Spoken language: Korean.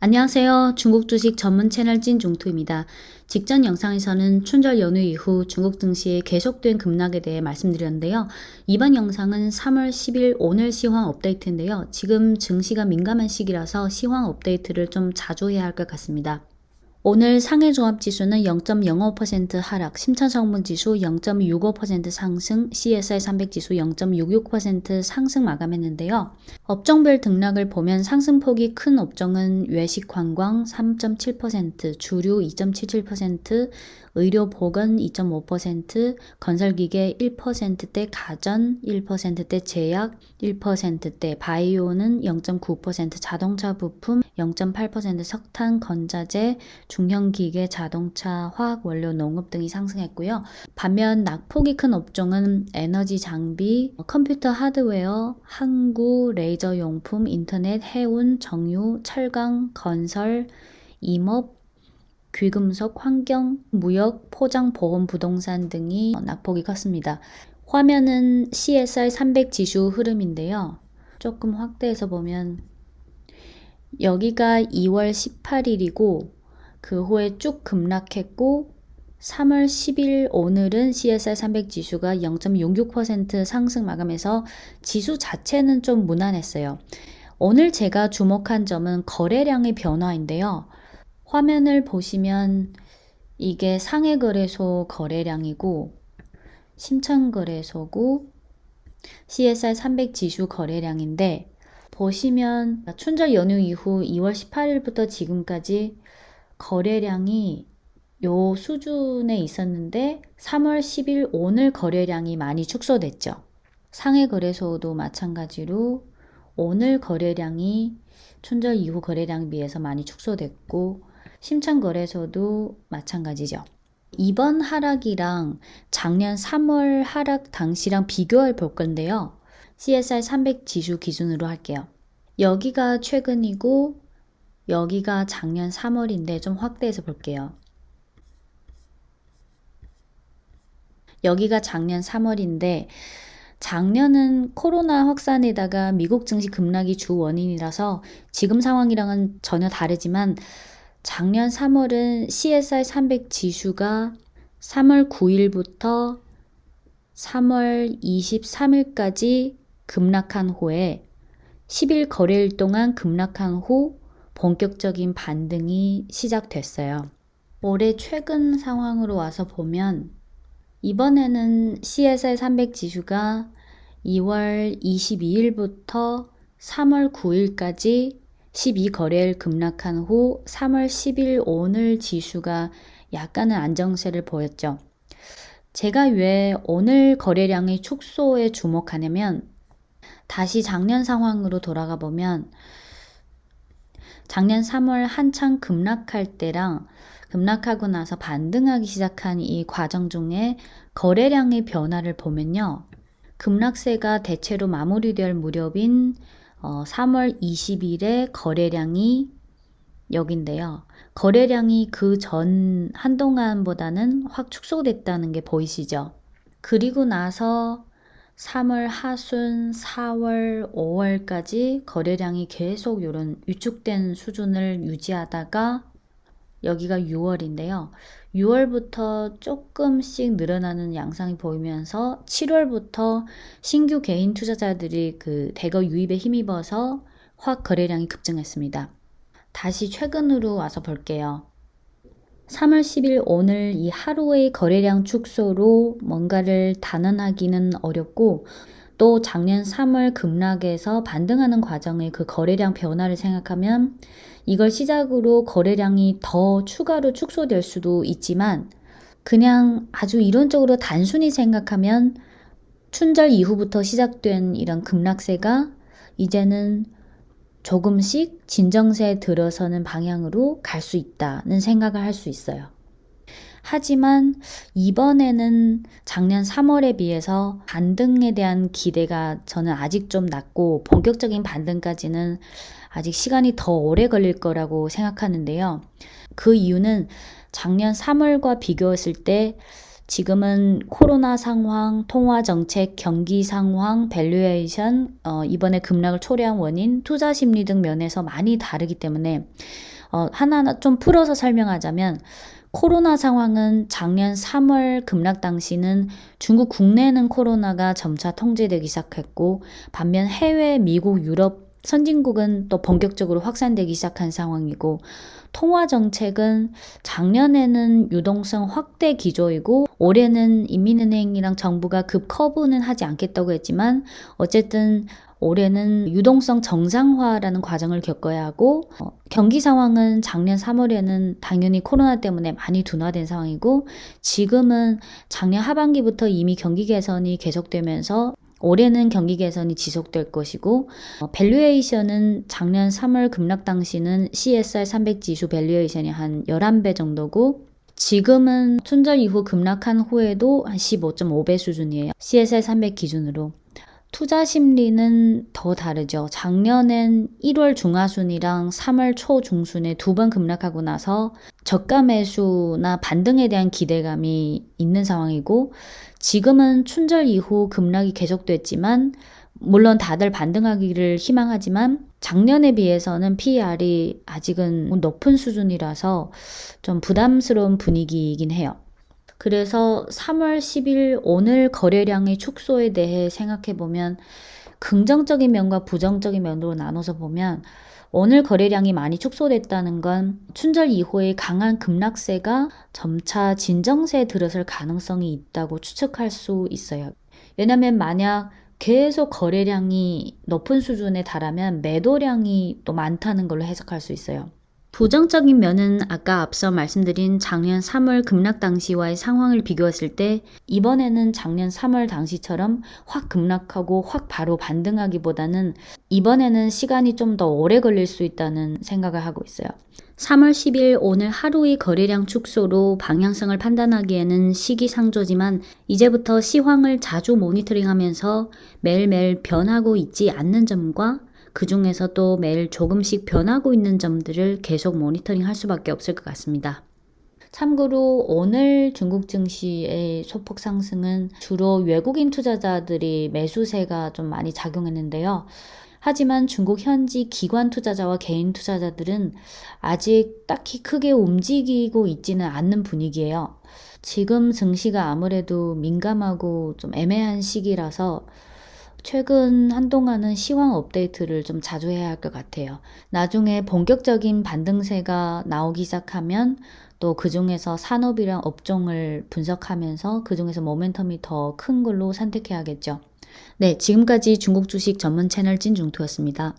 안녕하세요. 중국 주식 전문 채널 찐중투입니다. 직전 영상에서는 춘절 연휴 이후 중국 증시의 계속된 급락에 대해 말씀드렸는데요. 이번 영상은 3월 10일 오늘 시황 업데이트인데요. 지금 증시가 민감한 시기라서 시황 업데이트를 좀 자주 해야 할 것 같습니다. 오늘 상해종합지수는 0.05% 하락, 심천성분지수 0.65% 상승, CSI 300지수 0.66% 상승 마감했는데요. 업종별 등락을 보면 상승폭이 큰 업종은 외식관광 3.7%, 주류 2.77%, 의료보건 2.5%, 건설기계 1%대, 가전 1%대, 제약 1%대, 바이오는 0.9%, 자동차 부품 0.8%, 석탄, 건자재, 중형기계, 자동차, 화학원료, 농업 등이 상승했고요. 반면 낙폭이 큰 업종은 에너지 장비, 컴퓨터 하드웨어, 항구, 레이저 용품, 인터넷, 해운, 정유, 철강, 건설, 임업, 귀금속, 환경, 무역, 포장, 보험, 부동산 등이 낙폭이 컸습니다. 화면은 CSI 300 지수 흐름인데요. 조금 확대해서 보면 여기가 2월 18일이고 그 후에 쭉 급락했고 3월 10일 오늘은 CSI 300 지수가 0.66% 상승 마감해서 지수 자체는 좀 무난했어요. 오늘 제가 주목한 점은 거래량의 변화인데요. 화면을 보시면 이게 상해거래소 거래량이고 심천거래소고 CSI 300 지수 거래량인데 보시면 춘절 연휴 이후 2월 18일부터 지금까지 거래량이 요 수준에 있었는데 3월 10일 오늘 거래량이 많이 축소됐죠. 상해거래소도 마찬가지로 오늘 거래량이 춘절 이후 거래량에 비해서 많이 축소됐고 심천거래소도 마찬가지죠. 이번 하락이랑 작년 3월 하락 당시랑 비교해 볼 건데요. CSI 300 지수 기준으로 할게요. 여기가 최근이고 여기가 작년 3월인데 좀 확대해서 볼게요. 여기가 작년 3월인데 작년은 코로나 확산에다가 미국 증시 급락이 주 원인이라서 지금 상황이랑은 전혀 다르지만 작년 3월은 CSI 300 지수가 3월 9일부터 3월 23일까지 급락한 후에 10일 거래일 동안 급락한 후 본격적인 반등이 시작됐어요. 올해 최근 상황으로 와서 보면 이번에는 CSI 300 지수가 2월 22일부터 3월 9일까지 12거래일 급락한 후 3월 10일 오늘 지수가 약간의 안정세를 보였죠. 제가 왜 오늘 거래량의 축소에 주목하냐면 다시 작년 상황으로 돌아가 보면 작년 3월 한창 급락할 때랑 급락하고 나서 반등하기 시작한 이 과정 중에 거래량의 변화를 보면요. 급락세가 대체로 마무리될 무렵인 3월 20일에 거래량이 여긴데요. 거래량이 그 전 한동안보다는 확 축소됐다는 게 보이시죠? 그리고 나서 3월 하순, 4월, 5월까지 거래량이 계속 이런 위축된 수준을 유지하다가 여기가 6월인데요. 6월부터 조금씩 늘어나는 양상이 보이면서 7월부터 신규 개인 투자자들이 그 대거 유입에 힘입어서 확 거래량이 급증했습니다. 다시 최근으로 와서 볼게요. 3월 10일 오늘 이 하루의 거래량 축소로 뭔가를 단언하기는 어렵고 또 작년 3월 급락에서 반등하는 과정의 그 거래량 변화를 생각하면 이걸 시작으로 거래량이 더 추가로 축소될 수도 있지만 그냥 아주 이론적으로 단순히 생각하면 춘절 이후부터 시작된 이런 급락세가 이제는 조금씩 진정세에 들어서는 방향으로 갈 수 있다는 생각을 할 수 있어요. 하지만 이번에는 작년 3월에 비해서 반등에 대한 기대가 저는 아직 좀 낮고 본격적인 반등까지는 아직 시간이 더 오래 걸릴 거라고 생각하는데요. 그 이유는 작년 3월과 비교했을 때 지금은 코로나 상황, 통화 정책, 경기 상황, 밸류에이션, 이번에 급락을 초래한 원인, 투자 심리 등 면에서 많이 다르기 때문에 하나하나 좀 풀어서 설명하자면 코로나 상황은 작년 3월 급락 당시는 중국 국내는 코로나가 점차 통제되기 시작했고 반면 해외, 미국, 유럽 선진국은 또 본격적으로 확산되기 시작한 상황이고 통화 정책은 작년에는 유동성 확대 기조이고 올해는 인민은행이랑 정부가 급 커브는 하지 않겠다고 했지만 어쨌든 올해는 유동성 정상화라는 과정을 겪어야 하고 경기 상황은 작년 3월에는 당연히 코로나 때문에 많이 둔화된 상황이고 지금은 작년 하반기부터 이미 경기 개선이 계속되면서 올해는 경기 개선이 지속될 것이고 밸류에이션은 작년 3월 급락 당시는 CSR 300 지수 밸류에이션이 한 11배 정도고 지금은 춘절 이후 급락한 후에도 한 15.5배 수준이에요. CSR 300 기준으로. 투자 심리는 더 다르죠. 작년엔 1월 중하순이랑 3월 초중순에 두 번 급락하고 나서 저가 매수나 반등에 대한 기대감이 있는 상황이고 지금은 춘절 이후 급락이 계속됐지만 물론 다들 반등하기를 희망하지만 작년에 비해서는 PER이 아직은 높은 수준이라서 좀 부담스러운 분위기이긴 해요. 그래서 3월 10일 오늘 거래량의 축소에 대해 생각해보면 긍정적인 면과 부정적인 면으로 나눠서 보면 오늘 거래량이 많이 축소됐다는 건 춘절 이후에 강한 급락세가 점차 진정세에 들어설 가능성이 있다고 추측할 수 있어요. 왜냐하면 만약 계속 거래량이 높은 수준에 달하면 매도량이 또 많다는 걸로 해석할 수 있어요. 부정적인 면은 아까 앞서 말씀드린 작년 3월 급락 당시와의 상황을 비교했을 때 이번에는 작년 3월 당시처럼 확 급락하고 확 바로 반등하기보다는 이번에는 시간이 좀 더 오래 걸릴 수 있다는 생각을 하고 있어요. 3월 10일 오늘 하루의 거래량 축소로 방향성을 판단하기에는 시기상조지만 이제부터 시황을 자주 모니터링하면서 매일매일 변하고 있지 않는 점과 그 중에서 또 매일 조금씩 변하고 있는 점들을 계속 모니터링 할 수밖에 없을 것 같습니다. 참고로 오늘 중국 증시의 소폭 상승은 주로 외국인 투자자들이 매수세가 좀 많이 작용했는데요. 하지만 중국 현지 기관 투자자와 개인 투자자들은 아직 딱히 크게 움직이고 있지는 않는 분위기예요. 지금 증시가 아무래도 민감하고 좀 애매한 시기라서 최근 한동안은 시황 업데이트를 좀 자주 해야 할 것 같아요. 나중에 본격적인 반등세가 나오기 시작하면 또 그 중에서 산업이랑 업종을 분석하면서 그 중에서 모멘텀이 더 큰 걸로 선택해야겠죠. 네, 지금까지 중국 주식 전문 채널 찐중투였습니다.